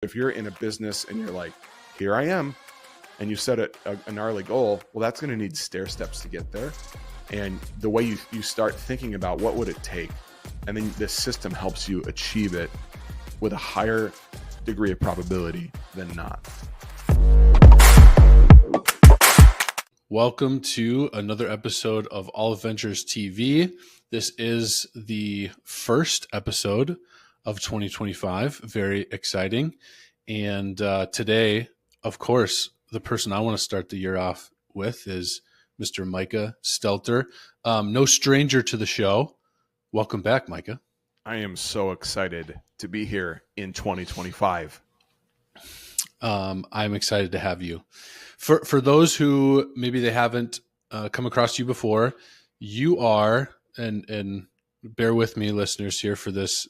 If you're in a business and you're like, here I am, and you set a gnarly goal, well, that's going to need stair steps to get there. And the way you start thinking about what would it take, and then this system helps you achieve it with a higher degree of probability than not. Welcome to another episode of AlephVenturesTV. This is the first episode of 2025. Very exciting. And today, of course, the person I want to start the year off with is Mr. Micah Stelter. No stranger to the show. Welcome back, Micah. I am so excited to be here in 2025. I'm excited to have you. For those who maybe they haven't come across you before, you are, and bear with me, listeners, here for this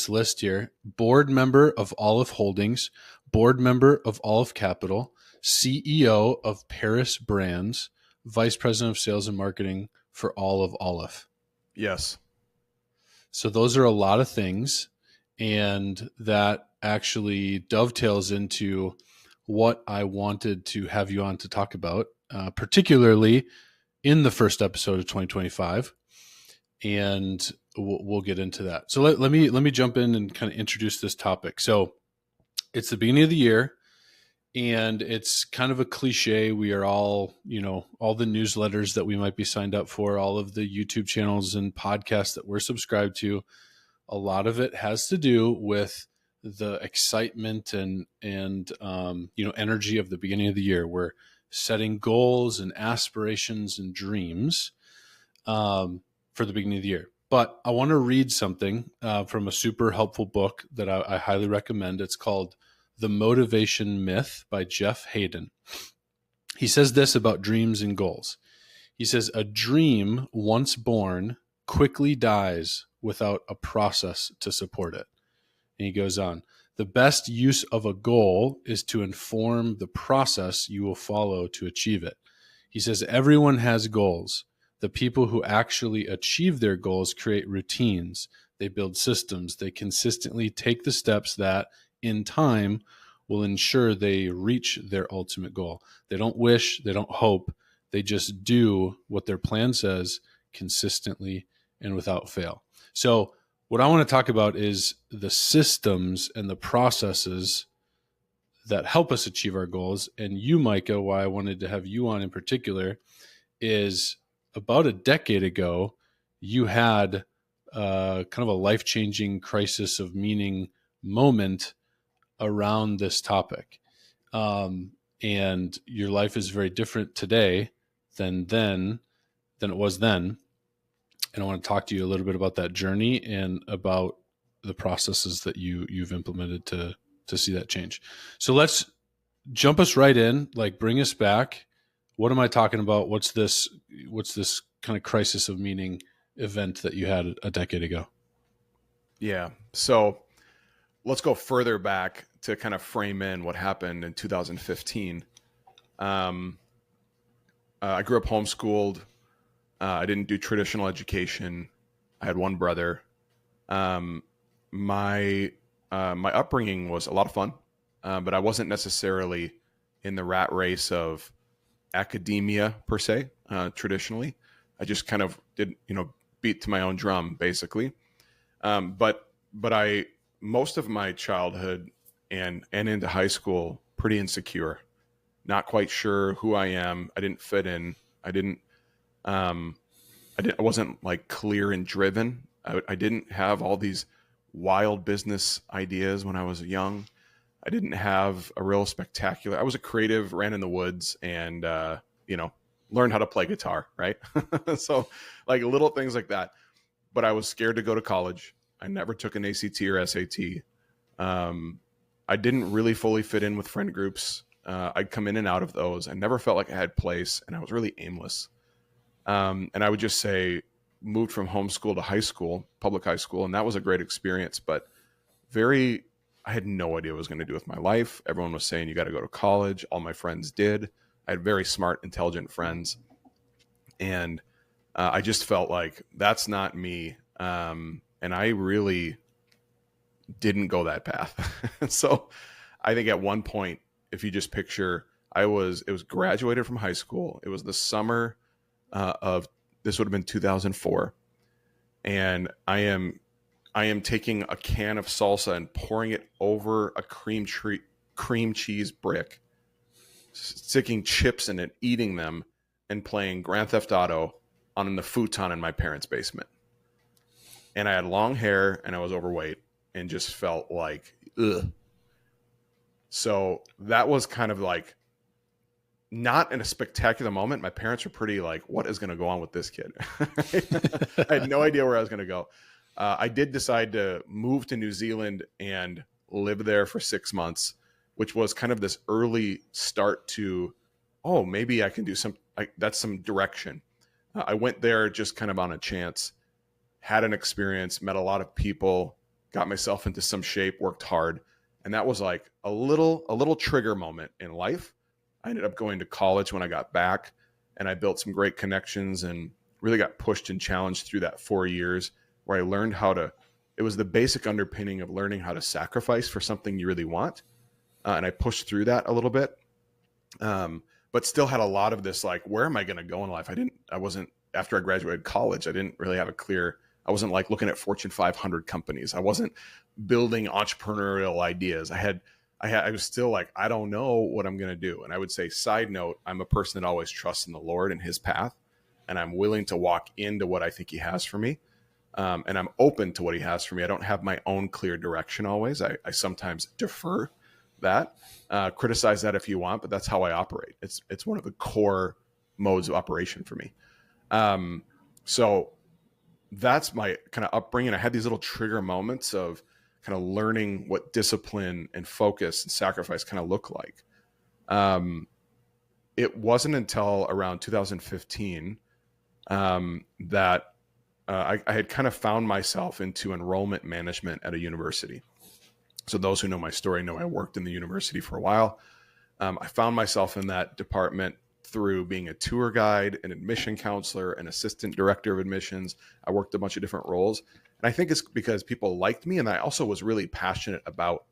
list here: board member of Aleph Holdings, board member of Aleph Capital, CEO of Paris Brands, vice president of sales and marketing for all of Aleph. Yes. So those are a lot of things, and that actually dovetails into what I wanted to have you on to talk about, particularly in the first episode of 2025, and we'll get into that. So let me jump in and kind of introduce this topic. So it's the beginning of the year, and it's kind of a cliche. We are all, all the newsletters that we might be signed up for, all of the YouTube channels and podcasts that we're subscribed to, a lot of it has to do with the excitement and energy of the beginning of the year. We're setting goals and aspirations and dreams for the beginning of the year. But I want to read something from a super helpful book that I highly recommend. It's called The Motivation Myth by Jeff Hayden. He says this about dreams and goals. He says, a dream once born quickly dies without a process to support it. And he goes on, the best use of a goal is to inform the process you will follow to achieve it. He says, everyone has goals. The people who actually achieve their goals create routines. They build systems. They consistently take the steps that, in time, will ensure they reach their ultimate goal. They don't wish, they don't hope. They just do what their plan says consistently and without fail. So what I want to talk about is the systems and the processes that help us achieve our goals. And you, Micah, why I wanted to have you on in particular is about a decade ago, you had kind of a life-changing crisis of meaning moment around this topic. And your life is very different today than it was then. And I want to talk to you a little bit about that journey and about the processes that you've implemented to see that change. So let's jump us right in, bring us back. What am I talking about? What's this kind of crisis of meaning event that you had a decade ago? Yeah. So let's go further back to kind of frame in what happened in 2015. I grew up homeschooled. I didn't do traditional education. I had one brother. My upbringing was a lot of fun, but I wasn't necessarily in the rat race of academia per se. Traditionally, I just kind of did, beat to my own drum, basically. But most of my childhood and into high school, pretty insecure, not quite sure who I am. I didn't fit in. I wasn't clear and driven. I didn't have all these wild business ideas when I was young. I didn't have a real spectacular. I was a creative, ran in the woods, and learned how to play guitar. Right, so little things like that. But I was scared to go to college. I never took an ACT or SAT. I didn't really fully fit in with friend groups. I'd come in and out of those. I never felt like I had place, and I was really aimless. And I would just say, moved from homeschool to high school, public high school, and that was a great experience, but I had no idea what I was going to do with my life. Everyone was saying, you got to go to college. All my friends did. I had very smart, intelligent friends. And I just felt like that's not me. And I really didn't go that path. So I think at one point, if you just picture, it was graduated from high school. It was the summer of, this would have been 2004. And I am taking a can of salsa and pouring it over a cream cheese brick, sticking chips in it, eating them, and playing Grand Theft Auto on the futon in my parents' basement. And I had long hair and I was overweight and just felt like, ugh. So that was kind of like not in a spectacular moment. My parents were pretty like, what is going to go on with this kid? I had no idea where I was going to go. I did decide to move to New Zealand and live there for 6 months, which was kind of this early start to, oh, maybe I can do that's some direction. I went there just kind of on a chance, had an experience, met a lot of people, got myself into some shape, worked hard. And that was like a little trigger moment in life. I ended up going to college when I got back, and I built some great connections and really got pushed and challenged through that 4 years, where I learned it was the basic underpinning of learning how to sacrifice for something you really want. And I pushed through that a little bit, but still had a lot of this, like, where am I going to go in life? After I graduated college, I didn't really have I wasn't like looking at Fortune 500 companies. I wasn't building entrepreneurial ideas. I was still like, I don't know what I'm going to do. And I would say, side note, I'm a person that always trusts in the Lord and his path. And I'm willing to walk into what I think he has for me. And I'm open to what he has for me. I don't have my own clear direction always. I sometimes defer that, criticize that if you want, but that's how I operate. It's one of the core modes of operation for me. So that's my kind of upbringing. I had these little trigger moments of kind of learning what discipline and focus and sacrifice kind of look like. It wasn't until around 2015 that I had kind of found myself into enrollment management at a university. So those who know my story know I worked in the university for a while. I found myself in that department through being a tour guide, an admission counselor, an assistant director of admissions. I worked a bunch of different roles. And I think it's because people liked me. And I also was really passionate about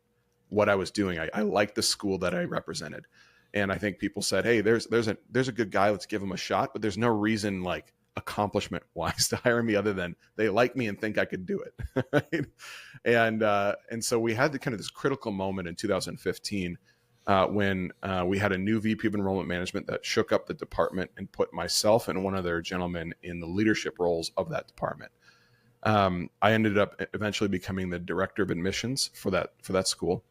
what I was doing. I liked the school that I represented. And I think people said, hey, there's a good guy, let's give him a shot. But there's no reason, like, accomplishment wise, to hire me other than they like me and think I could do it. Right? And so we had this critical moment in 2015 when we had a new VP of enrollment management that shook up the department and put myself and one other gentleman in the leadership roles of that department. I ended up eventually becoming the director of admissions for that school.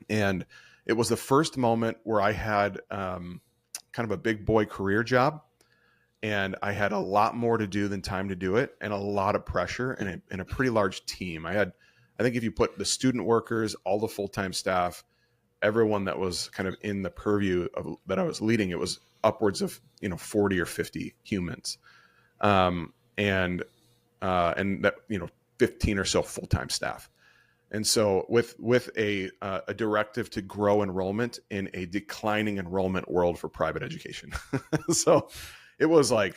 And it was the first moment where I had kind of a big boy career job, and I had a lot more to do than time to do it, and a lot of pressure and a pretty large team. I think if you put the student workers, all the full-time staff, everyone that was kind of in the purview of that I was leading, it was upwards of 40 or 50 humans, and that 15 or so full-time staff. And so with a directive to grow enrollment in a declining enrollment world for private education. So it was like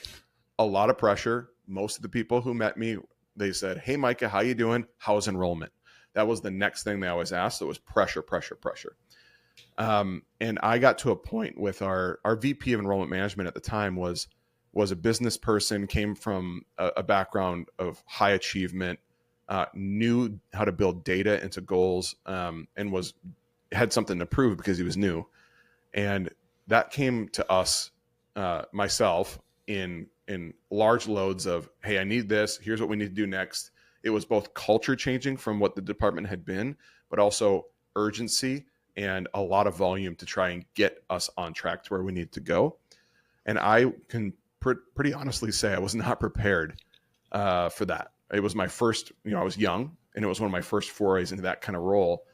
a lot of pressure. Most of the people who met me, they said, hey, Micah, how you doing? How's enrollment? That was the next thing they always asked. It was pressure, pressure, pressure. And I got to a point with our VP of enrollment management at the time was a business person, came from a background of high achievement, knew how to build data into goals, and had something to prove because he was new. And that came to us, myself, in large loads of, hey, I need this. Here's what we need to do next. It was both culture changing from what the department had been, but also urgency and a lot of volume to try and get us on track to where we need to go. And I can pretty honestly say I was not prepared for that. It was my first, I was young, and it was one of my first forays into that kind of role.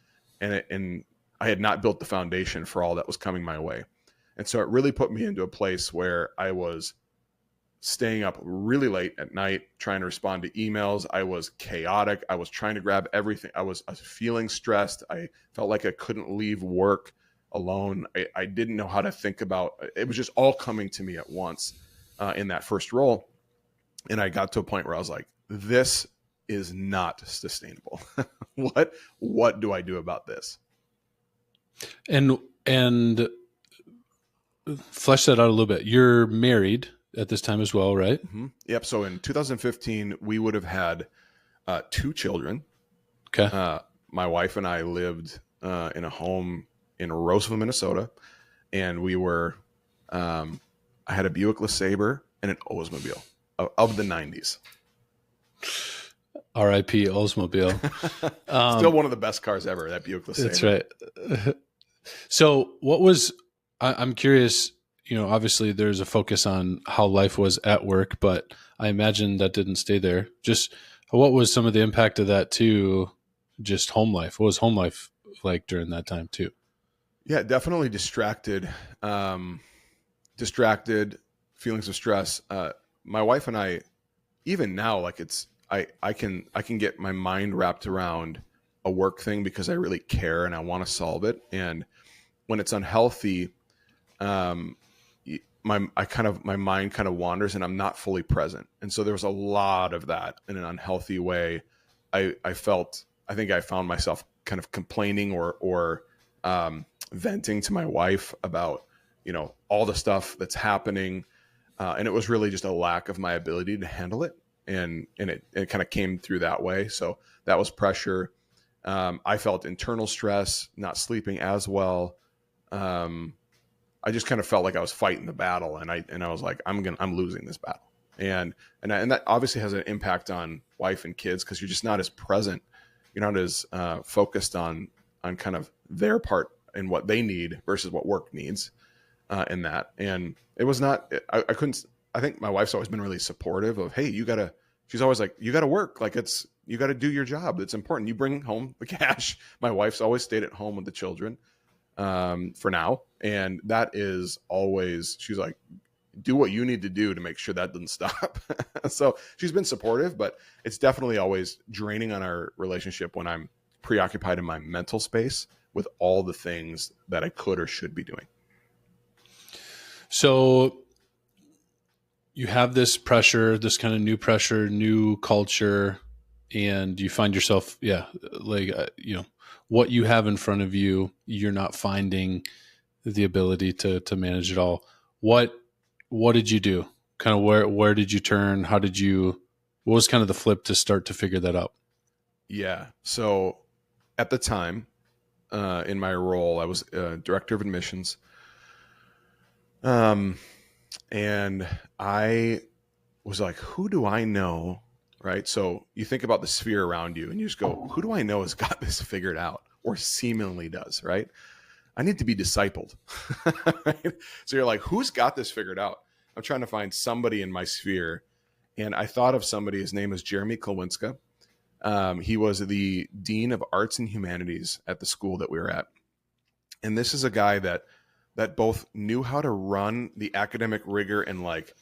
And I had not built the foundation for all that was coming my way. And so it really put me into a place where I was staying up really late at night, trying to respond to emails. I was chaotic. I was trying to grab everything. I was feeling stressed. I felt like I couldn't leave work alone. I didn't know how to think about it. Was just all coming to me at once in that first role. And I got to a point where I was like, this is not sustainable. What do I do about this? And flesh that out a little bit. You're married at this time as well, right? Mm-hmm. Yep. So in 2015, we would have had 2 children. Okay. My wife and I lived in a home in Roseville, Minnesota, and we were. I had a Buick LeSabre and an Oldsmobile of the 90s. R.I.P. Oldsmobile. Still one of the best cars ever, that Buick LeSabre. That's right. So what was, I'm curious, obviously there's a focus on how life was at work, but I imagine that didn't stay there. Just what was some of the impact of that to just home life? What was home life like during that time too? Yeah, definitely distracted. Distracted, feelings of stress. My wife and I, even now, like I can get my mind wrapped around a work thing because I really care and I want to solve it. And when it's unhealthy, my mind kind of wanders and I'm not fully present. And so there was a lot of that in an unhealthy way. I think I found myself kind of complaining or venting to my wife about, all the stuff that's happening. And it was really just a lack of my ability to handle it. And it kind of came through that way. So that was pressure. I felt internal stress, not sleeping as well. I just kind of felt like I was fighting the battle, and I was like, I'm losing this battle, and that obviously has an impact on wife and kids because you're just not as present, you're not as focused on kind of their part and what they need versus what work needs, in that. And it was not, I couldn't. I think my wife's always been really supportive of, hey, she's always like, you gotta work, like you gotta do your job. It's important. You bring home the cash. My wife's always stayed at home with the children. For now. And that is always, she's like, do what you need to do to make sure that doesn't stop. So she's been supportive, but it's definitely always draining on our relationship when I'm preoccupied in my mental space with all the things that I could or should be doing. So you have this pressure, this kind of new pressure, new culture, and you find yourself, what you have in front of you, you're not finding the ability to manage it all. What did you do? Kind of where did you turn? What was kind of the flip to start to figure that out? Yeah. So at the time, in my role, I was director of admissions. And I was like, who do I know? Right. So you think about the sphere around you and you just go, who do I know has got this figured out or seemingly does? Right. I need to be discipled. Right? So you're like, who's got this figured out? I'm trying to find somebody in my sphere. And I thought of somebody, his name is Jeremy Kolwinska. He was the Dean of Arts and Humanities at the school that we were at. And this is a guy that both knew how to run the academic rigor and like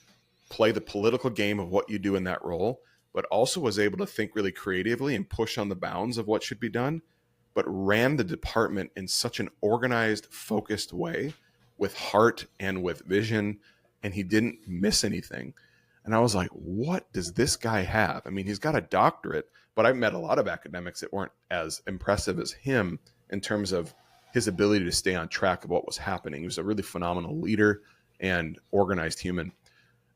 play the political game of what you do in that role, but also was able to think really creatively and push on the bounds of what should be done, but ran the department in such an organized, focused way with heart and with vision, and he didn't miss anything. And I was like, what does this guy have? I mean, he's got a doctorate, but I've met a lot of academics that weren't as impressive as him in terms of his ability to stay on track of what was happening. He was a really phenomenal leader and organized human.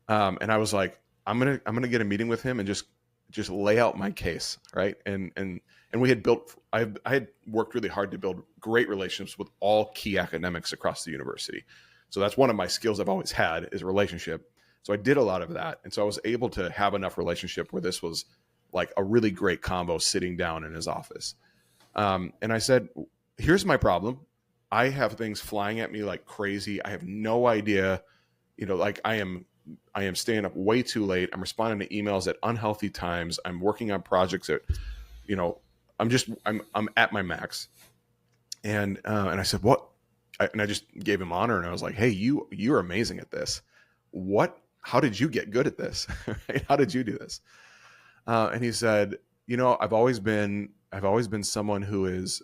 And I was like, I'm gonna get a meeting with him and just lay out my case, right? And we had I had worked really hard to build great relationships with all key academics across the university. So that's one of my skills I've always had is relationship. So I did a lot of that. And so I was able to have enough relationship where this was like a really great combo sitting down in his office. And I said, here's my problem. I have things flying at me like crazy. I have no idea, like I am staying up way too late. I'm responding to emails at unhealthy times. I'm working on projects that, I'm at my max. And I said, what? And I just gave him honor. And I was like, hey, you're amazing at this. How did you get good at this? How did you do this? And he said, I've always been someone who is,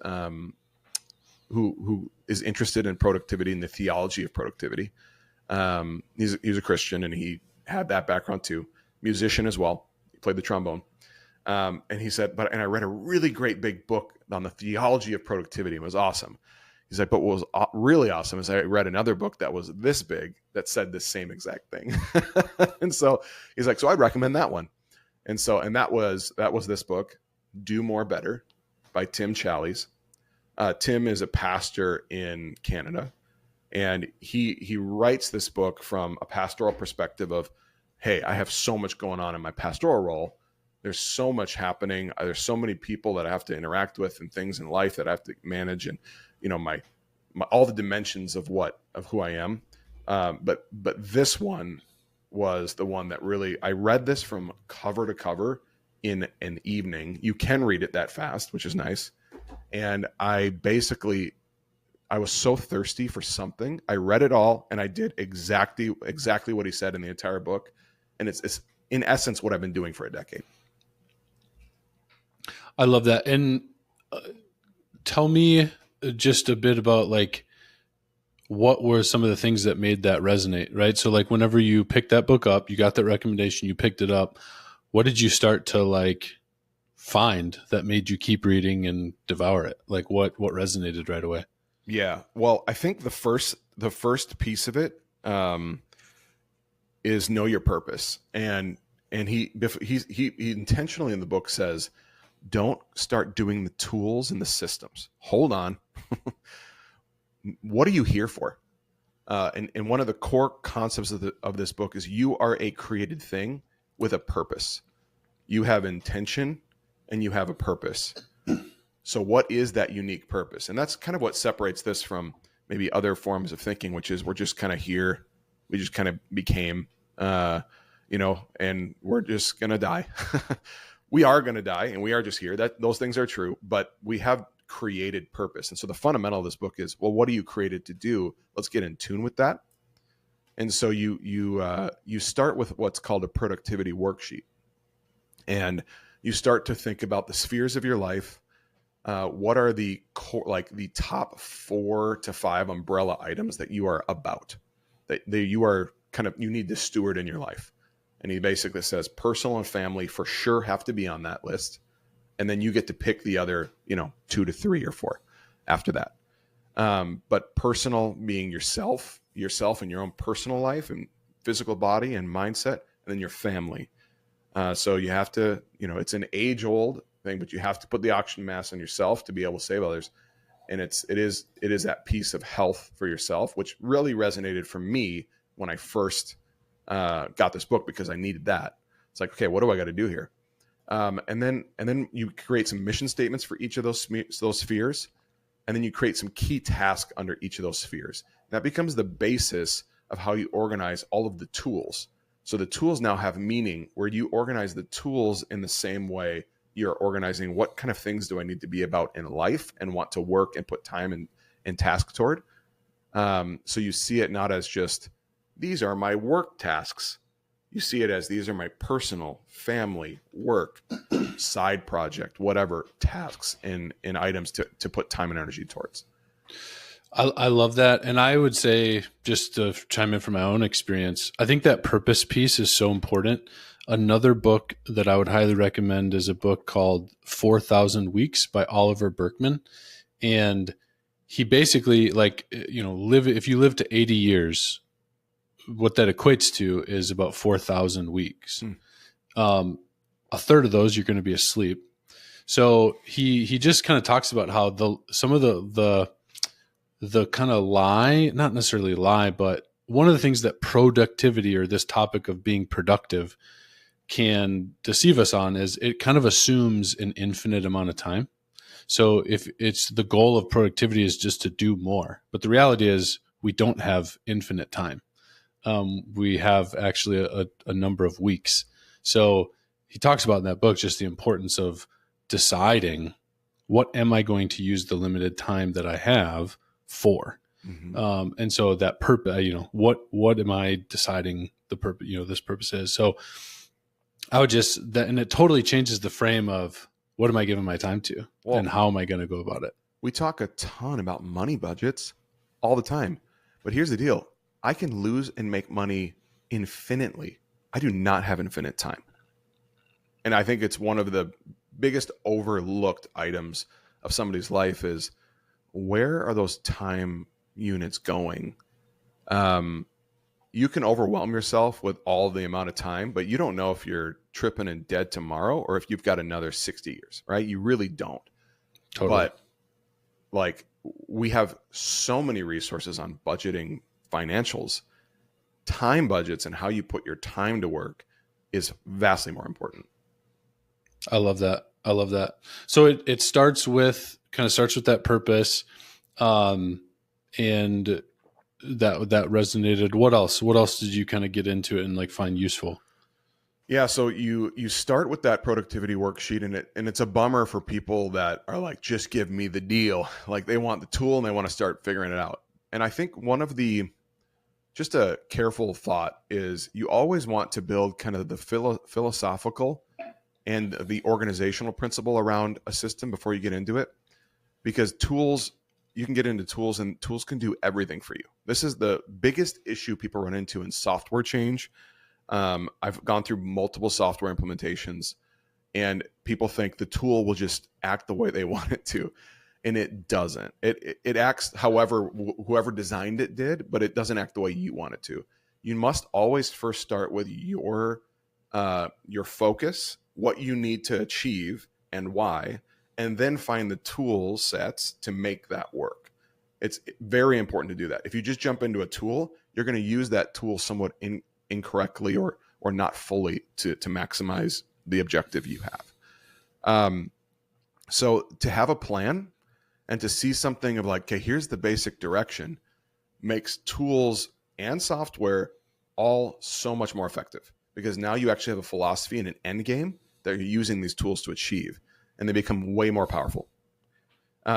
who is interested in productivity and the theology of productivity. He's a Christian and he had that background too. Musician as well. He played the trombone. And he said, and I read a really great big book on the theology of productivity. It was awesome. He's like, but what was really awesome is I read another book that was this big that said the same exact thing. And so he's like, so I'd recommend that one. And that was this book, Do More Better by Tim Challies. Tim is a pastor in Canada, and he writes this book from a pastoral perspective of, hey, I have so much going on in my pastoral role. There's so much happening. There's so many people that I have to interact with and things in life that I have to manage, and my all the dimensions of who I am. But this one was the one that really, I read this from cover to cover in an evening. You can read it that fast, which is nice. And I was so thirsty for something. I read it all and I did exactly what he said in the entire book. And it's in essence what I've been doing for a decade. I love that. And tell me just a bit about like, what were some of the things that made that resonate, right? So like whenever you picked that book up, you got that recommendation, you picked it up. What did you start to like find that made you keep reading and devour it? Like what resonated right away? Yeah. Well, I think the first piece of it is know your purpose. And he intentionally in the book says, don't start doing the tools and the systems. Hold on. What are you here for? And one of the core concepts of this book is you are a created thing with a purpose. You have intention and you have a purpose. So what is that unique purpose? And that's kind of what separates this from maybe other forms of thinking, which is we're just kind of here. We just kind of became, and we're just going to die. We are going to die and we are just here. Those things are true, but we have created purpose. And so the fundamental of this book is, well, what are you created to do? Let's get in tune with that. And so you start with what's called a productivity worksheet, and you start to think about the spheres of your life. What are the the top 4 to 5 umbrella items that you are about, that you are you need to steward in your life? And he basically says personal and family for sure have to be on that list. And then you get to pick the other, 2 to 3 or 4 after that. But personal being yourself and your own personal life and physical body and mindset, and then your family. So you have to, it's an age old thing, but you have to put the oxygen mask on yourself to be able to save others. And it is that piece of health for yourself, which really resonated for me when I first got this book, because I needed that. It's like, okay, what do I got to do here? And then you create some mission statements for each of those spheres, and then you create some key tasks under each of those spheres. That becomes the basis of how you organize all of the tools. So the tools now have meaning, where you organize the tools in the same way you're organizing what kind of things do I need to be about in life and want to work and put time and task toward. So you see it not as just, these are my work tasks. You see it as, these are my personal, family, work, side project, whatever tasks and items to put time and energy towards. I love that. And I would say, just to chime in from my own experience, I think that purpose piece is so important. Another book that I would highly recommend is a book called 4,000 Weeks by Oliver Burkeman. And he basically, if you live to 80 years, what that equates to is about 4,000 weeks. A third of those you're going to be asleep. So he just kind of talks about how some of the kind of lie, not necessarily lie, but one of the things that productivity, or this topic of being productive, can deceive us on is it kind of assumes an infinite amount of time. So if it's the goal of productivity is just to do more, but the reality is we don't have infinite time. We have actually a number of weeks. So he talks about in that book just the importance of deciding, what am I going to use the limited time that I have for? Mm-hmm. And so that purpose, what am I deciding the purpose, this purpose is? So I would and it totally changes the frame of, what am I giving my time to, and how am I going to go about it? We talk a ton about money budgets all the time, but here's the deal. I can lose and make money infinitely. I do not have infinite time. And I think it's one of the biggest overlooked items of somebody's life is, where are those time units going? You can overwhelm yourself with all the amount of time, but you don't know if you're tripping and dead tomorrow or if you've got another 60 years, right? You really don't. Totally. But like, we have so many resources on budgeting financials. Time budgets and how you put your time to work is vastly more important. I love that. I love that. So it starts with that purpose. And that resonated. What else did you kind of get into it and like find useful? Yeah, so you start with that productivity worksheet, and it's a bummer for people that are like, just give me the deal. Like, they want the tool and they want to start figuring it out. And I think just a careful thought is, you always want to build kind of the philosophical and the organizational principle around a system before you get into it, because you can get into tools and tools can do everything for you. This is the biggest issue people run into in software change. I've gone through multiple software implementations, and people think the tool will just act the way they want it to, and it doesn't. It acts however whoever designed it did, but it doesn't act the way you want it to. You must always first start with your focus, what you need to achieve, and why, and then find the tool sets to make that work. It's very important to do that. If you just jump into a tool, you're going to use that tool somewhat incorrectly or not fully to maximize the objective you have. So to have a plan and to see something of like, okay, here's the basic direction, makes tools and software all so much more effective, because now you actually have a philosophy and an end game that you're using these tools to achieve, and they become way more powerful.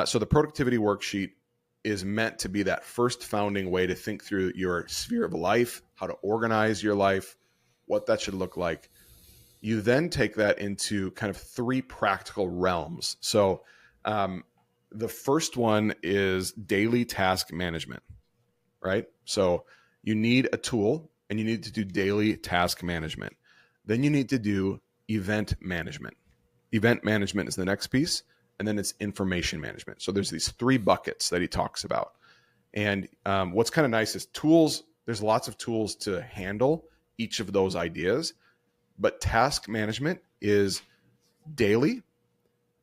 So the productivity worksheet is meant to be that first founding way to think through your sphere of life, how to organize your life, what that should look like. You then take that into kind of 3 practical realms. So the first one is daily task management, right? So you need a tool and you need to do daily task management. Then you need to do event management. Event management is the next piece. And then it's information management. So there's these 3 buckets that he talks about. And what's kind of nice is tools. There's lots of tools to handle each of those ideas. But task management is daily,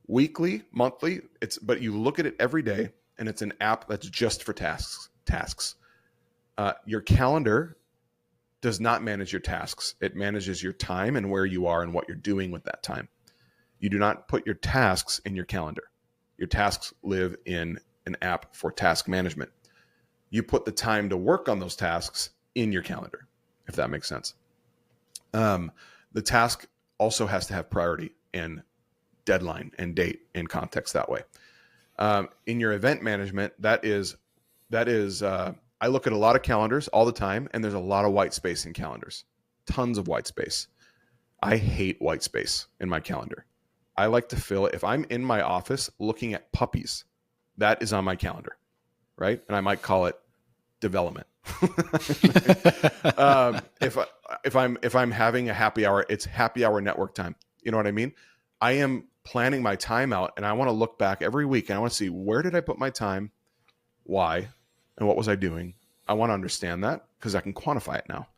weekly, monthly. But you look at it every day, and it's an app that's just for tasks. Your calendar does not manage your tasks. It manages your time and where you are and what you're doing with that time. You do not put your tasks in your calendar. Your tasks live in an app for task management. You put the time to work on those tasks in your calendar, if that makes sense. The task also has to have priority and deadline and date and context that way. In your event management, that is I look at a lot of calendars all the time, and there's a lot of white space in calendars, tons of white space. I hate white space in my calendar. I like to fill it. If I'm in my office looking at puppies, that is on my calendar, right? And I might call it development. If I'm having a happy hour, it's happy hour network time. You know what I mean? I am planning my time out, and I want to look back every week, and I want to see, where did I put my time, why, and what was I doing? I want to understand that because I can quantify it now.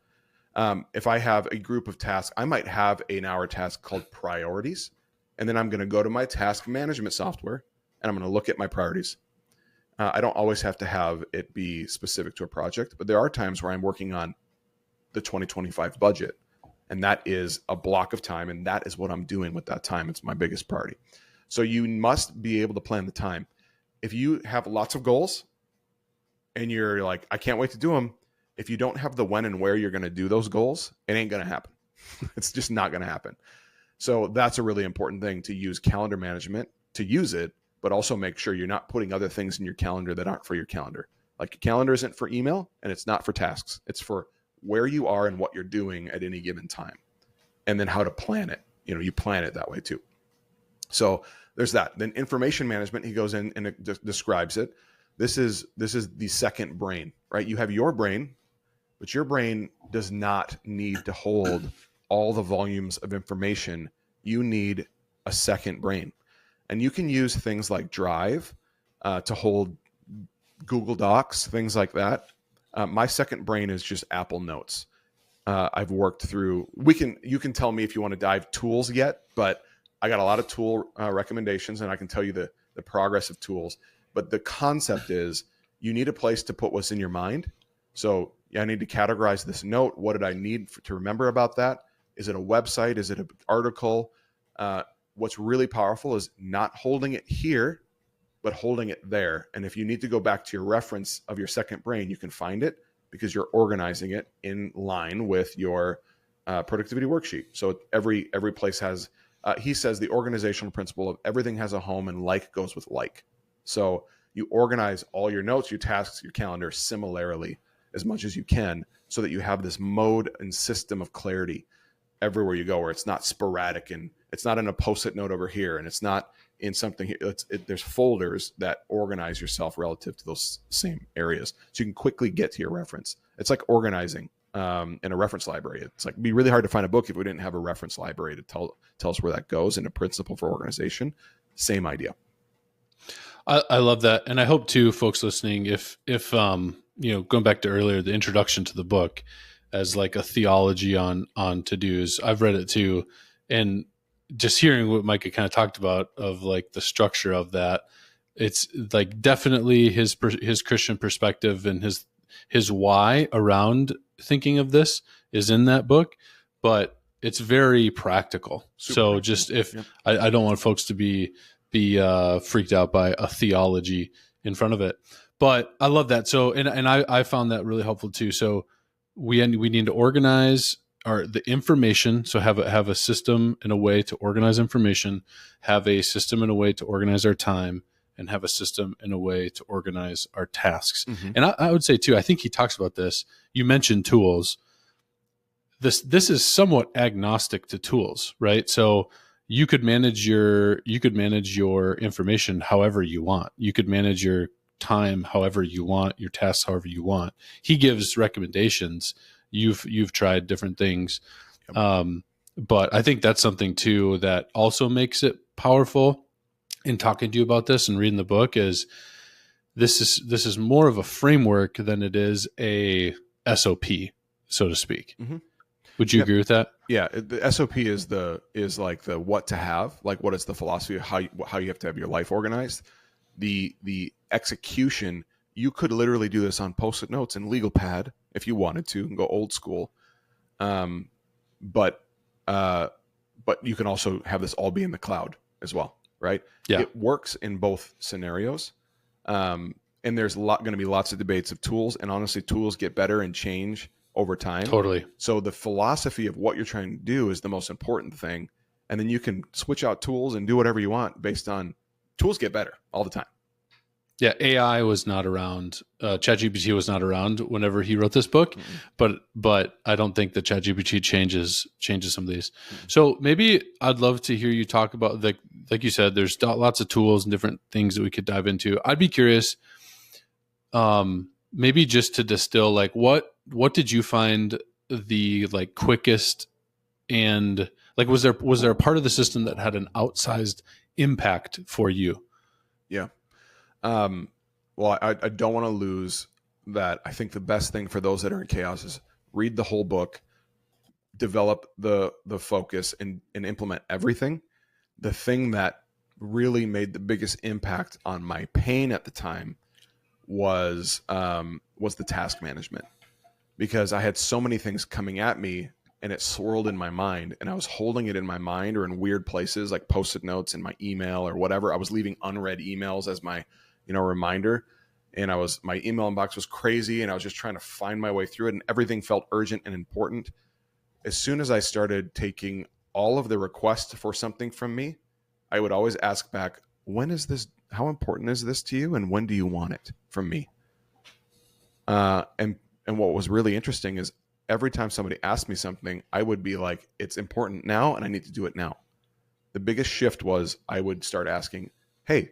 If I have a group of tasks, I might have an hour task called priorities. And then I'm going to go to my task management software, and I'm going to look at my priorities. I don't always have to have it be specific to a project, but there are times where I'm working on the 2025 budget, and that is a block of time, and that is what I'm doing with that time. It's my biggest priority. So you must be able to plan the time. If you have lots of goals and you're like, I can't wait to do them, if you don't have the when and where you're going to do those goals, it ain't going to happen. It's just not going to happen. So that's a really important thing, to use calendar management, to use it, but also make sure you're not putting other things in your calendar that aren't for your calendar. Like, your calendar isn't for email, and it's not for tasks. It's for where you are and what you're doing at any given time, and then how to plan it. You plan it that way too. So there's that. Then information management, he goes in and it describes it. This is the second brain, right? You have your brain, but your brain does not need to hold all the volumes of information you need a second brain. And you can use things like Drive to hold Google Docs, things like that. My second brain is just Apple Notes. I've worked through. You can tell me if you want to dive tools yet, but I got a lot of tool recommendations, and I can tell you the progress of tools. But the concept is you need a place to put what's in your mind. So I need to categorize this note. What did I need to remember about that? Is it a website? Is it an article? What's really powerful is not holding it here, but holding it there. And if you need to go back to your reference of your second brain, you can find it because you're organizing it in line with your productivity worksheet. So every place has, he says the organizational principle of everything has a home and like goes with like. So you organize all your notes, your tasks, your calendar similarly as much as you can so that you have this mode and system of clarity everywhere you go, where it's not sporadic and it's not in a post-it note over here and it's not in something here. There's folders that organize yourself relative to those same areas. So you can quickly get to your reference. It's like organizing in a reference library. It's like it'd be really hard to find a book if we didn't have a reference library to tell us where that goes, and a principle for organization. Same idea. I love that. And I hope too, folks listening, if going back to earlier, the introduction to the book as like a theology on to-dos, I've read it too. And just hearing what Micah kind of talked about of like the structure of that, it's like definitely his Christian perspective and his why around thinking of this is in that book, but it's very practical. So just if I don't want folks to be freaked out by a theology in front of it, but I love that. So, and I found that really helpful too. So we need to organize the information. So have a system and a way to organize information, have a system and a way to organize our time, and have a system and a way to organize our tasks. Mm-hmm. And I would say too, I think he talks about this. You mentioned tools. This is somewhat agnostic to tools, right? So you could manage your information however you want. You could manage your time however you want, your tasks however you want. He gives recommendations. You've tried different things. Yep. But I think that's something too that also makes it powerful in talking to you about this and reading the book is this is more of a framework than it is a SOP, so to speak. Mm-hmm. Would you agree with that? Yeah, the SOP is like the what to have, like what is the philosophy of how you have to have your life organized. The execution, you could literally do this on Post-it notes and legal pad if you wanted to and go old school. But you can also have this all be in the cloud as well, right? Yeah. It works in both scenarios. And there's going to be lots of debates of tools, and honestly, tools get better and change over time. Totally. So the philosophy of what you're trying to do is the most important thing. And then you can switch out tools and do whatever you want based on tools get better all the time. Yeah. AI was not around. ChatGPT was not around whenever he wrote this book, mm-hmm. but I don't think that ChatGPT changes some of these. Mm-hmm. So maybe I'd love to hear you talk about, like you said, there's lots of tools and different things that we could dive into. I'd be curious, maybe just to distill, like what did you find the like quickest, and like was there a part of the system that had an outsized impact for you? Yeah. Well, I don't want to lose that. I think the best thing for those that are in chaos is read the whole book, develop the focus, and implement everything. The thing that really made the biggest impact on my pain at the time was the task management, because I had so many things coming at me and it swirled in my mind, and I was holding it in my mind or in weird places like Post-it notes in my email or whatever. I was leaving unread emails as my reminder, and my email inbox was crazy, and I was just trying to find my way through it, and everything felt urgent and important. As soon as I started taking all of the requests for something from me, I would always ask back, how important is this to you, and when do you want it from me? And what was really interesting is every time somebody asked me something, I would be like, it's important now and I need to do it now. The biggest shift was I would start asking, hey,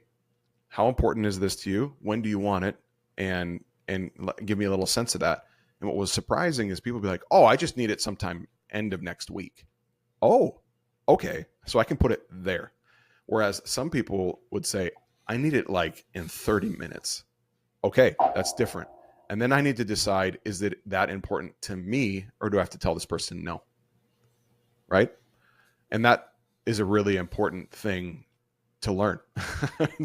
how important is this to you? When do you want it? And give me a little sense of that. And what was surprising is people would be like, oh, I just need it sometime end of next week. Oh, Okay, so I can put it there. Whereas some people would say, I need it like in 30 minutes. Okay, that's different. And then I need to decide, is it that important to me, or do I have to tell this person no? Right? And that is a really important thing to learn.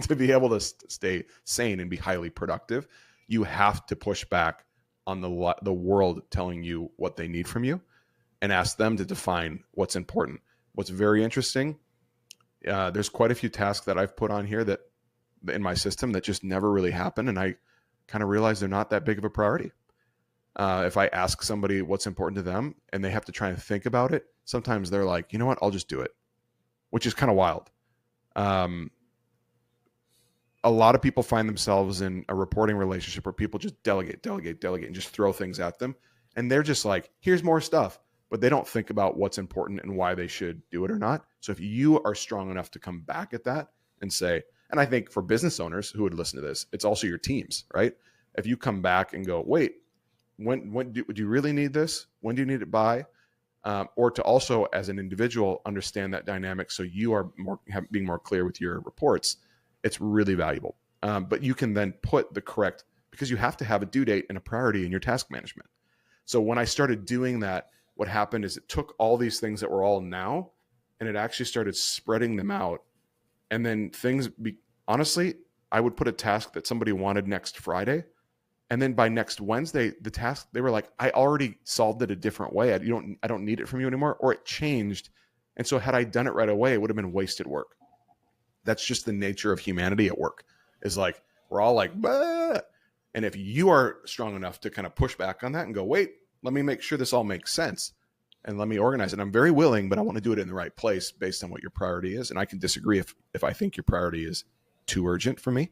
To be able to stay sane and be highly productive, you have to push back on the world telling you what they need from you and ask them to define what's important. What's very interesting, there's quite a few tasks that I've put on here that in my system that just never really happen, and I kind of realize they're not that big of a priority. If I ask somebody what's important to them and they have to try and think about it, sometimes they're like, you know what, I'll just do it, which is kind of wild. A lot of people find themselves in a reporting relationship where people just delegate, and just throw things at them. And they're just like, here's more stuff, but they don't think about what's important and why they should do it or not. So if you are strong enough to come back at that and say, and I think for business owners who would listen to this, it's also your teams, right? If you come back and go, wait, when do you really need this? When do you need it by? Or to also, as an individual, understand that dynamic so you are being more clear with your reports, it's really valuable. But you can then put the correct, because you have to have a due date and a priority in your task management. So when I started doing that, what happened is it took all these things that were all now, and it actually started spreading them out. And then honestly, I would put a task that somebody wanted next Friday. And then by next Wednesday, the task, they were like, I already solved it a different way. I don't need it from you anymore, or it changed. And so had I done it right away, it would have been wasted work. That's just the nature of humanity at work, is like, we're all like, bah! And if you are strong enough to kind of push back on that and go, wait, let me make sure this all makes sense and let me organize it. I'm very willing, but I want to do it in the right place based on what your priority is. And I can disagree if I think your priority is too urgent for me.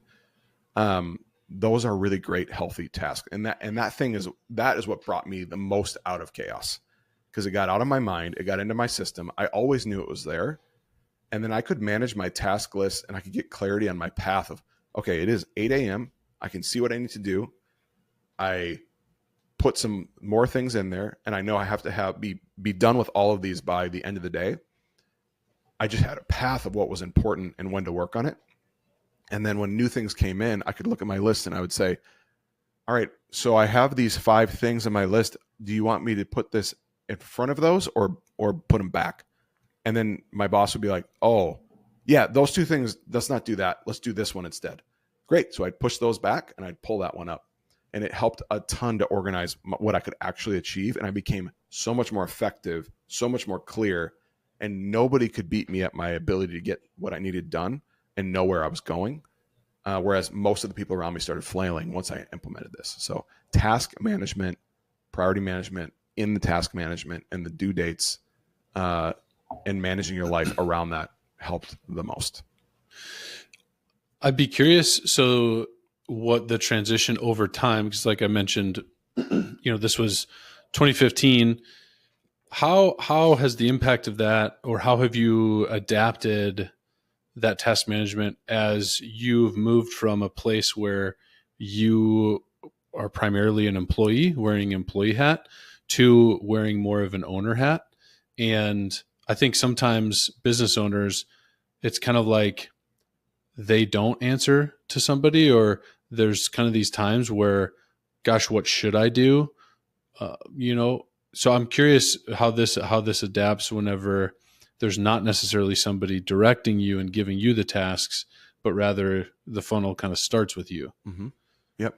Those are really great, healthy tasks. And that is what brought me the most out of chaos, because it got out of my mind. It got into my system. I always knew it was there. And then I could manage my task list and I could get clarity on my path of, okay, it is 8 a.m. I can see what I need to do. I put some more things in there, and I know I have to be done with all of these by the end of the day. I just had a path of what was important and when to work on it. And then when new things came in, I could look at my list and I would say, all right, so I have these 5 things on my list. Do you want me to put this in front of those or put them back? And then my boss would be like, oh, yeah, those 2 things, let's not do that. Let's do this one instead. Great. So I'd push those back and I'd pull that one up. And it helped a ton to organize what I could actually achieve. And I became so much more effective, so much more clear. And nobody could beat me at my ability to get what I needed done and know where I was going. Whereas most of the people around me started flailing once I implemented this. So task management, priority management in the task management, and the due dates and managing your life around that helped the most. I'd be curious, so what the transition over time, because like I mentioned, this was 2015. How has the impact of that, or how have you adapted that task management as you've moved from a place where you are primarily an employee wearing employee hat to wearing more of an owner hat? And I think sometimes business owners, it's kind of like they don't answer to somebody, or there's kind of these times where, gosh, what should I do? So I'm curious how this adapts whenever there's not necessarily somebody directing you and giving you the tasks, but rather the funnel kind of starts with you. Mm-hmm. Yep.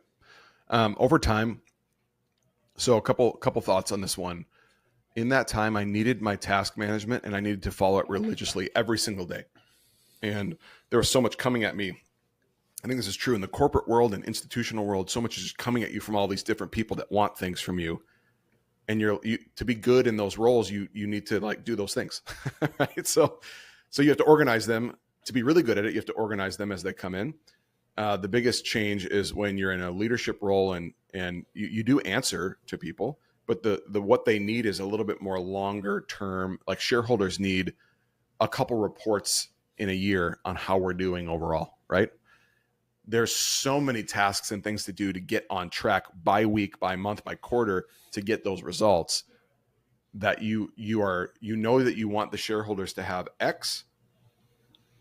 Over time. So a couple thoughts on this one. In that time, I needed my task management and I needed to follow it religiously every single day. And there was so much coming at me. I think this is true in the corporate world and institutional world. So much is just coming at you from all these different people that want things from you. And to be good in those roles, you need to like do those things, right? So you have to organize them. To be really good at it, you have to organize them as they come in. The biggest change is when you're in a leadership role and you do answer to people, but the what they need is a little bit more longer term. Like shareholders need a couple reports in a year on how we're doing overall, right? There's so many tasks and things to do to get on track by week, by month, by quarter to get those results. that you know that you want the shareholders to have X.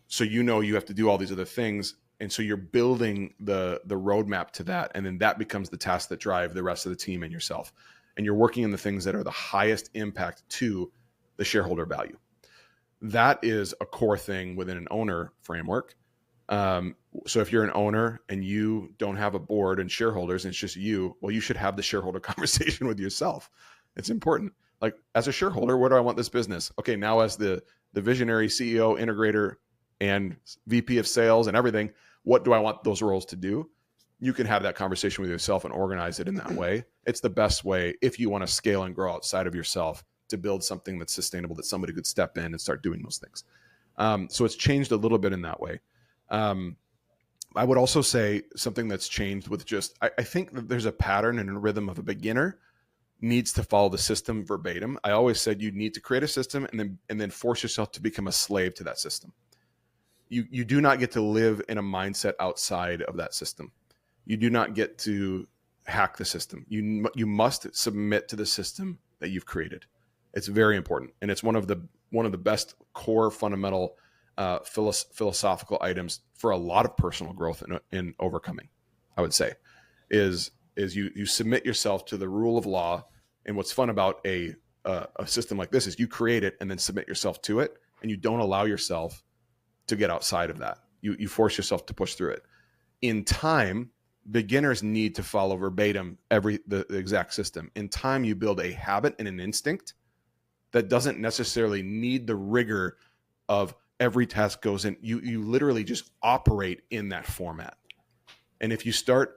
So you have to do all these other things. And so you're building the roadmap to that. And then that becomes the tasks that drive the rest of the team and yourself. And you're working in the things that are the highest impact to the shareholder value. That is a core thing within an owner framework. So if you're an owner and you don't have a board and shareholders and it's just you, well, you should have the shareholder conversation with yourself. It's important. Like, as a shareholder, where do I want this business? Okay, now as the visionary CEO, integrator, and VP of sales and everything, what do I want those roles to do? You can have that conversation with yourself and organize it in that way. It's the best way if you want to scale and grow outside of yourself to build something that's sustainable, that somebody could step in and start doing those things. So it's changed a little bit in that way. I would also say something that's changed with just, I think that there's a pattern and a rhythm of a beginner needs to follow the system verbatim. I always said you need to create a system and then force yourself to become a slave to that system. You do not get to live in a mindset outside of that system. You do not get to hack the system. You must submit to the system that you've created. It's very important, and it's one of the best core fundamental philosophical items for a lot of personal growth in overcoming. I would say is you submit yourself to the rule of law. And what's fun about a system like this is you create it and then submit yourself to it, and you don't allow yourself to get outside of that. You force yourself to push through it. In time, beginners need to follow verbatim the exact system. In time, you build a habit and an instinct that doesn't necessarily need the rigor of every task goes in. You literally just operate in that format. And if you start,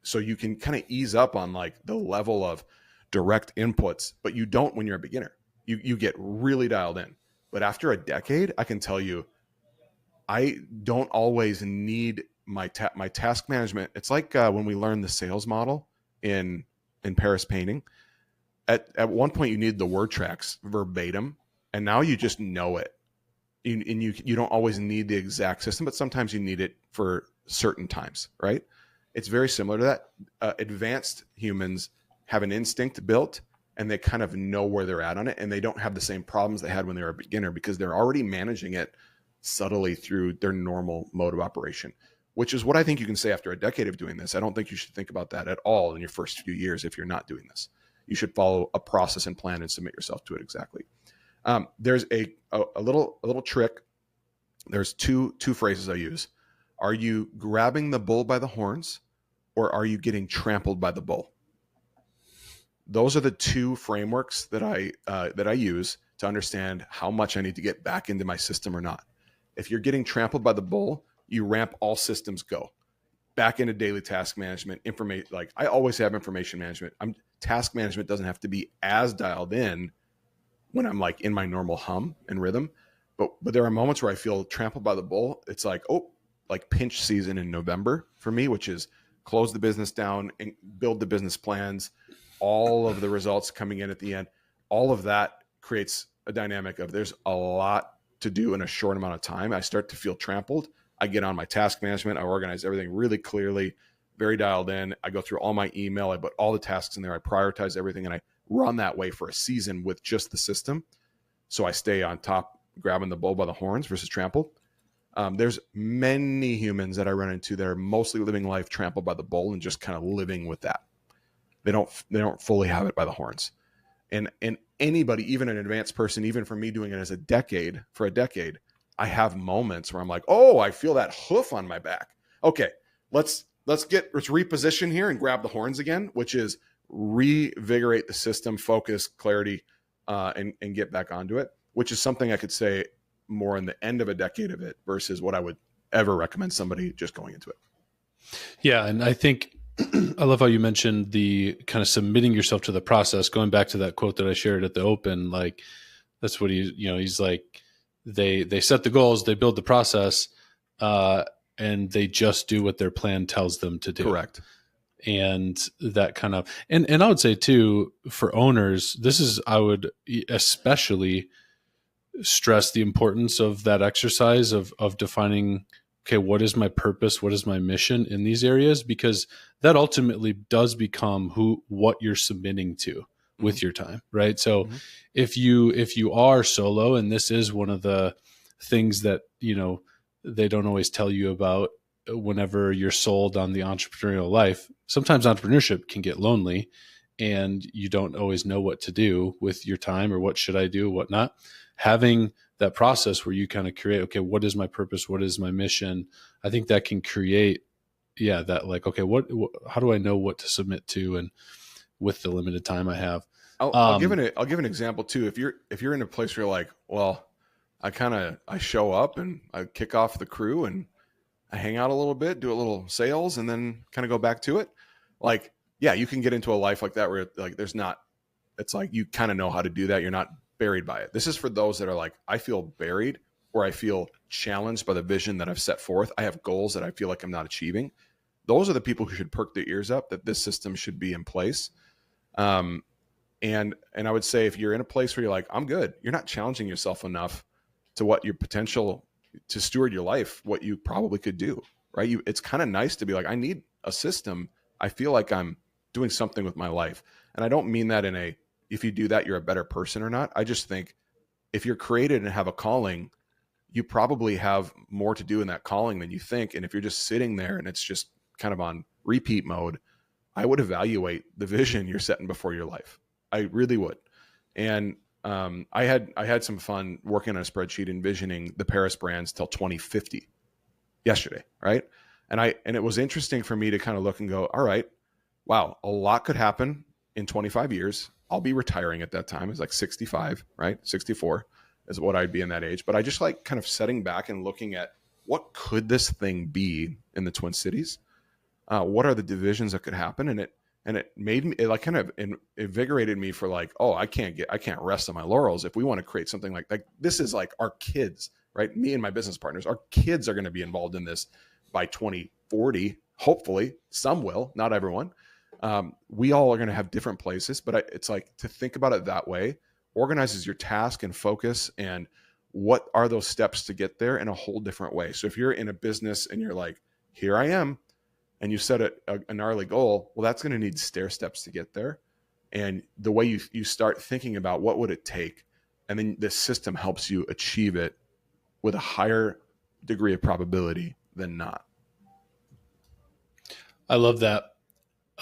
so you can kind of ease up on like the level of direct inputs, but you don't when you're a beginner. You get really dialed in. But after a decade, I can tell you, I don't always need my task management. It's like when we learned the sales model in Paris painting. At one point, you need the word tracks verbatim, and now you just know it. You don't always need the exact system, but sometimes you need it for certain times, right? It's very similar to that. Advanced humans have an instinct built, and they kind of know where they're at on it, and they don't have the same problems they had when they were a beginner because they're already managing it subtly through their normal mode of operation, which is what I think you can say after a decade of doing this. I don't think you should think about that at all in your first few years if you're not doing this. You should follow a process and plan and submit yourself to it exactly. There's a little trick. There's two phrases I use. Are you grabbing the bull by the horns, or are you getting trampled by the bull? Those are the two frameworks that I use to understand how much I need to get back into my system or not. If you're getting trampled by the bull, you ramp all systems go back into daily task management. Information, like I always have information management. Task management doesn't have to be as dialed in when I'm like in my normal hum and rhythm, but there are moments where I feel trampled by the bull. It's like, like pinch season in November for me, which is close the business down and build the business plans, all of the results coming in at the end. All of that creates a dynamic of there's a lot to do in a short amount of time. I start to feel trampled. I get on my task management. I organize everything really clearly, very dialed in. I go through all my email. I put all the tasks in there. I prioritize everything, and I run that way for a season with just the system. So I stay on top, grabbing the bull by the horns versus trampled. There's many humans that I run into that are mostly living life trampled by the bull and just kind of living with that. They don't fully have it by the horns. And anybody, even an advanced person, even for me doing it for a decade, I have moments where I'm like, oh, I feel that hoof on my back. Okay, let's reposition here and grab the horns again, which is revigorate the system, focus, clarity, and get back onto it, which is something I could say more in the end of a decade of it versus what I would ever recommend somebody just going into it. Yeah. And I think I love how you mentioned the kind of submitting yourself to the process, going back to that quote that I shared at the open. Like that's what he's like, they set the goals, they build the process, and they just do what their plan tells them to do. Correct. And that kind of, and I would say too, for owners, I would especially stress the importance of that exercise of defining, okay, what is my purpose? What is my mission in these areas? Because that ultimately does become what you're submitting to. with your time, right? So Mm-hmm. if you are solo, and this is one of the things that, they don't always tell you about whenever you're sold on the entrepreneurial life, sometimes entrepreneurship can get lonely and you don't always know what to do with your time, or what should I do, what not. Having that process where you kind of create, okay, what is my purpose? What is my mission? I think that can create, that like, okay, how do I know what to submit to, and with the limited time I have. I'll give an example too. If you're in a place where you're like, well, I show up and I kick off the crew and I hang out a little bit, do a little sales, and then kind of go back to it. Like, yeah, you can get into a life like that where like it's like you kind of know how to do that. You're not buried by it. This is for those that are like, I feel buried, or I feel challenged by the vision that I've set forth. I have goals that I feel like I'm not achieving. Those are the people who should perk their ears up, that this system should be in place. And I would say, if you're in a place where you're like, I'm good, you're not challenging yourself enough to what your potential to steward your life, what you probably could do, right? It's kind of nice to be like, I need a system. I feel like I'm doing something with my life. And I don't mean that if you do that, you're a better person or not. I just think if you're created and have a calling, you probably have more to do in that calling than you think. And if you're just sitting there and it's just kind of on repeat mode, I would evaluate the vision you're setting before your life. I really would. And I had some fun working on a spreadsheet envisioning the Paris brands till 2050 yesterday, right? And it was interesting for me to kind of look and go, all right, wow, a lot could happen in 25 years. I'll be retiring at that time. It's like 65, right? 64 is what I'd be in that age. But I just like kind of setting back and looking at, what could this thing be in the Twin Cities? What are the divisions that could happen? And it made me, it like kind of invigorated me for like, oh, I can't rest on my laurels. If we want to create something like this is like our kids, right? Me and my business partners, our kids are going to be involved in this by 2040. Hopefully some will, not everyone. We all are going to have different places, but it's like, to think about it that way organizes your task and focus, and what are those steps to get there in a whole different way. So if you're in a business and you're like, here I am, and you set a gnarly goal, well, that's going to need stair steps to get there. And the way you start thinking about what would it take, and then the system helps you achieve it with a higher degree of probability than not. I love that.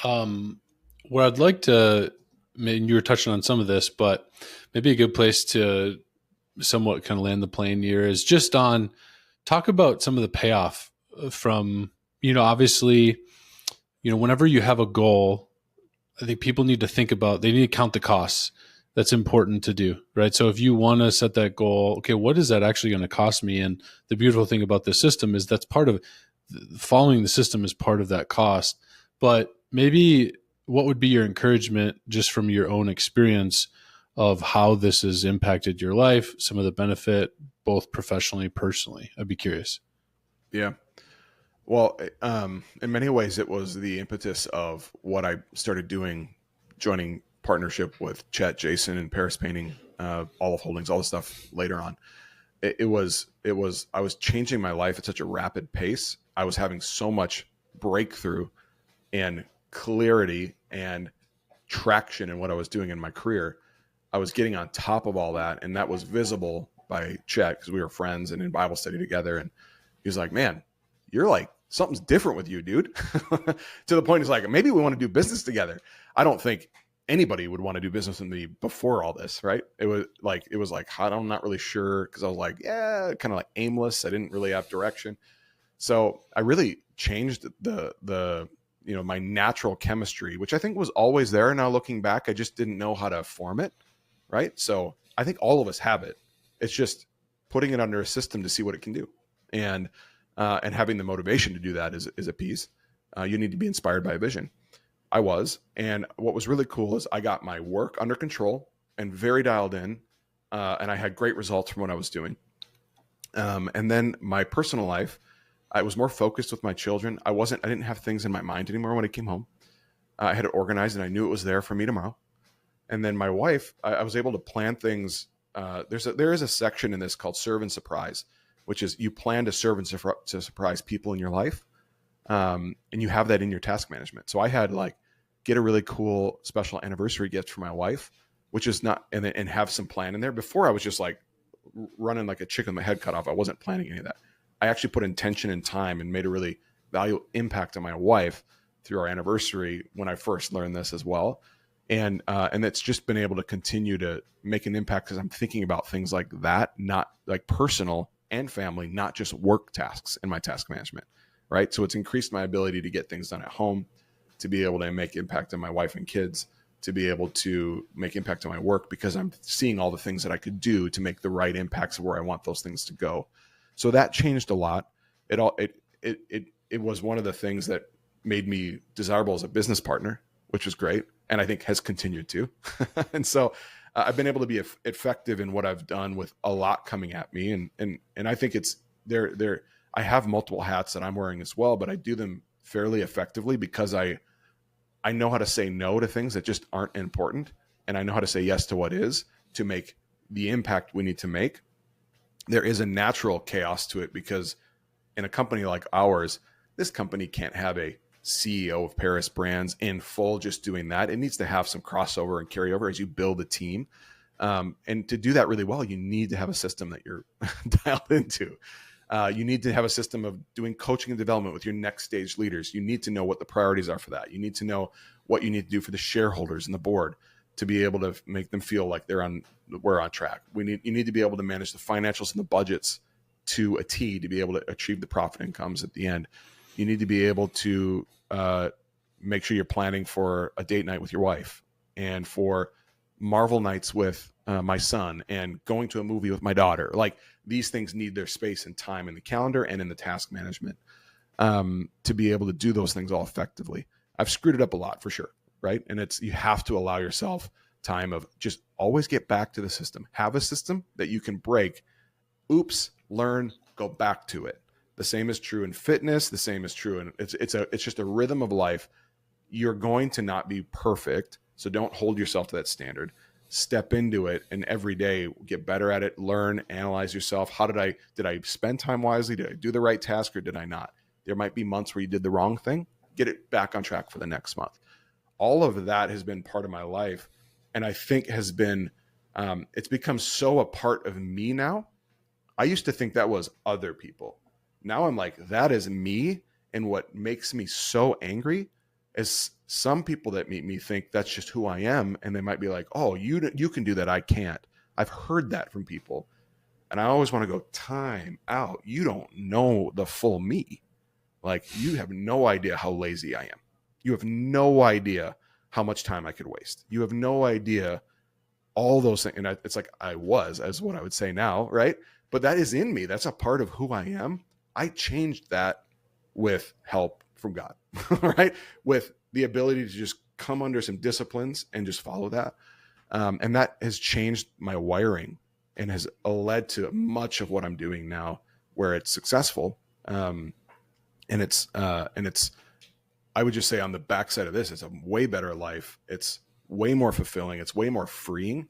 Where I'd like to, I mean, you were touching on some of this, but maybe a good place to somewhat kind of land the plane here is just on talk about some of the payoff from, obviously, whenever you have a goal, I think people need to think about, they need to count the costs. That's important to do, right? So if you want to set that goal, okay, what is that actually going to cost me? And the beautiful thing about this system is that's part of following the system is part of that cost. But maybe what would be your encouragement just from your own experience of how this has impacted your life, some of the benefit, both professionally, personally? I'd be curious. Yeah. Well, in many ways, it was the impetus of what I started doing, joining partnership with Chet, Jason, and Paris Painting, Aleph Holdings, all the stuff later on. I was changing my life at such a rapid pace. I was having so much breakthrough and clarity and traction in what I was doing in my career. I was getting on top of all that, and that was visible by Chet because we were friends and in Bible study together. And he was like, man, you're like, something's different with you, dude. To the point, it's like, maybe we want to do business together. I don't think anybody would want to do business with me before all this, right? It was like, I'm not really sure, because I was like, yeah, kind of like aimless. I didn't really have direction. So I really changed the my natural chemistry, which I think was always there. Now looking back, I just didn't know how to form it, right? So I think all of us have it. It's just putting it under a system to see what it can do. And having the motivation to do that is a piece. You need to be inspired by a vision. I was. And what was really cool is I got my work under control and very dialed in. And I had great results from what I was doing. And then my personal life, I was more focused with my children. I didn't have things in my mind anymore when I came home. I had it organized and I knew it was there for me tomorrow. And then my wife, I was able to plan things. There is a section in this called Serve and Surprise, which is you plan to serve and to surprise people in your life. And you have that in your task management. So I had like get a really cool special anniversary gift for my wife, which is not, and have some plan in there. Before I was just like running like a chicken with my head cut off. I wasn't planning any of that. I actually put intention and time and made a really valuable impact on my wife through our anniversary when I first learned this as well. And it's just been able to continue to make an impact because I'm thinking about things like that, not like personal and family, not just work tasks in my task management, right? So it's increased my ability to get things done at home, to be able to make impact on my wife and kids, to be able to make impact on my work because I'm seeing all the things that I could do to make the right impacts of where I want those things to go. So that changed a lot. It was one of the things that made me desirable as a business partner, which was great. And I think has continued to. And so I've been able to be effective in what I've done with a lot coming at me. And I think it's there. I have multiple hats that I'm wearing as well, but I do them fairly effectively because I know how to say no to things that just aren't important. And I know how to say yes to what is to make the impact we need to make. There is a natural chaos to it because in a company like ours, this company can't have a CEO of Paris brands in full just doing that. It needs to have some crossover and carryover as you build a team. And to do that really well, you need to have a system that you're dialed into. You need to have a system of doing coaching and development with your next stage leaders. You need to know what the priorities are for that. You need to know what you need to do for the shareholders and the board to be able to make them feel like we're on track. You need to be able to manage the financials and the budgets to a T to be able to achieve the profit incomes at the end. You need to be able to make sure you're planning for a date night with your wife and for Marvel nights with my son and going to a movie with my daughter. Like these things need their space and time in the calendar and in the task management to be able to do those things all effectively. I've screwed it up a lot for sure, right? And you have to allow yourself time of just always get back to the system. Have a system that you can break. Oops, learn, go back to it. The same is true in fitness. The same is true. And it's just a rhythm of life. You're going to not be perfect. So don't hold yourself to that standard. Step into it and every day get better at it, learn, analyze yourself. Did I spend time wisely? Did I do the right task or did I not? There might be months where you did the wrong thing. Get it back on track for the next month. All of that has been part of my life. And I think has been, it's become so a part of me now. I used to think that was other people. Now I'm like, that is me. And what makes me so angry is some people that meet me think that's just who I am. And they might be like, oh, you can do that. I can't. I've heard that from people. And I always want to go, time out. You don't know the full me. Like you have no idea how lazy I am. You have no idea how much time I could waste. You have no idea all those things. And it's like I was, as what I would say now, right? But that is in me. That's a part of who I am. I changed that with help from God, right? With the ability to just come under some disciplines and just follow that. And that has changed my wiring and has led to much of what I'm doing now where it's successful. And it's, I would just say on the backside of this, it's a way better life. It's way more fulfilling. It's way more freeing.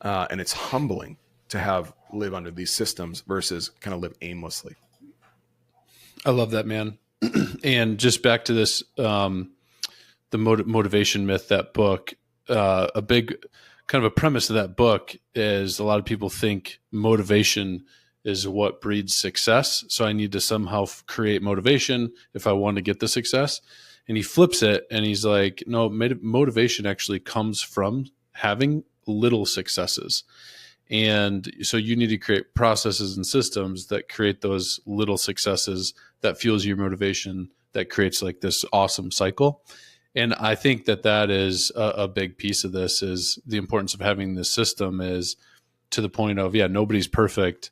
And it's humbling to live under these systems versus kind of live aimlessly. I love that, man. And just back to this, the motivation myth, that book, a big kind of a premise of that book is a lot of people think motivation is what breeds success. So I need to somehow create motivation if I want to get the success. And he flips it and he's like, no, motivation actually comes from having little successes. And so you need to create processes and systems that create those little successes that fuels your motivation, that creates like this awesome cycle. And I think that is a big piece of this is the importance of having this system is to the point of, yeah, nobody's perfect.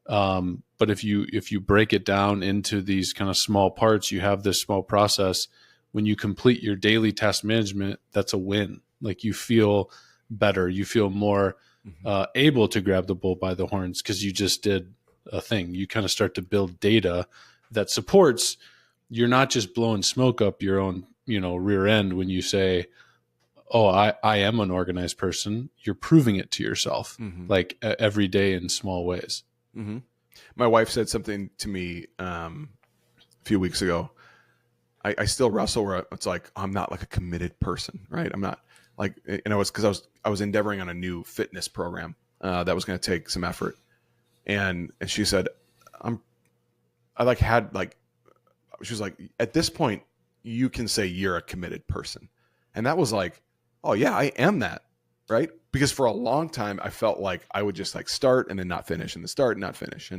But if you break it down into these kind of small parts, you have this small process. When you complete your daily task management, that's a win. Like you feel better, you feel more able to grab the bull by the horns because you just did a thing. You kind of start to build data that supports. You're not just blowing smoke up your own, rear end when you say, "Oh, I am an organized person." You're proving it to yourself, like every day in small ways. Mm-hmm. My wife said something to me a few weeks ago. I still wrestle where it's like, I'm not like a committed person, right? I'm not like, it's because I was endeavoring on a new fitness program that was going to take some effort. And she said, I like had like, she was like, at this point, you can say you're a committed person. And that was like, oh yeah, I am that, right? Because for a long time, I felt like I would just like start and then not finish, and then start and not finish.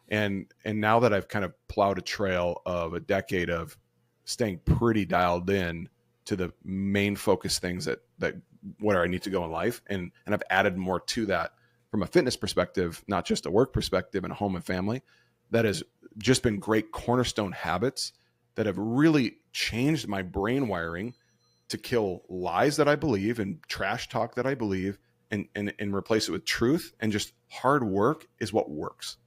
And now that I've kind of plowed a trail of a decade of staying pretty dialed in to the main focus things that where I need to go in life, and I've added more to that from a fitness perspective, not just a work perspective and a home and family, that has just been great cornerstone habits that have really changed my brain wiring to kill lies that I believe and trash talk that I believe, and replace it with truth. And just hard work is what works.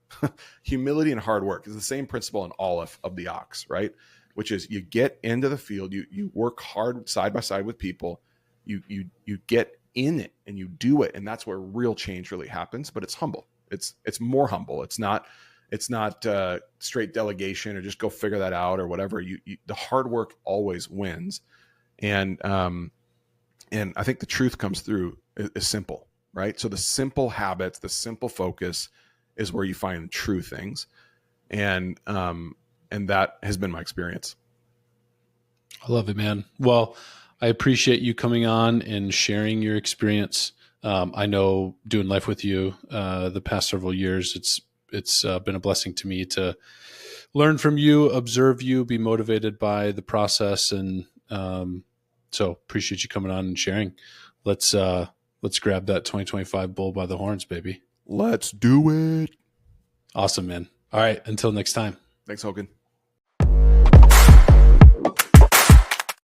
Humility and hard work is the same principle in Aleph of the ox, right? Which is you get into the field, you work hard side by side with people, you get in it and you do it, and that's where real change really happens. But it's humble. It's more humble. It's not straight delegation or just go figure that out or whatever. The hard work always wins, and I think the truth comes through is simple, right? So the simple habits, the simple focus is where you find true things, and that has been my experience. I love it, man. Well, I appreciate you coming on and sharing your experience. I know doing life with you the past several years, it's been a blessing to me to learn from you, observe you, be motivated by the process, and so appreciate you coming on and sharing. Let's grab that 2025 bull by the horns, baby. Let's do it. Awesome, man. All right. Until next time. Thanks, Hogan.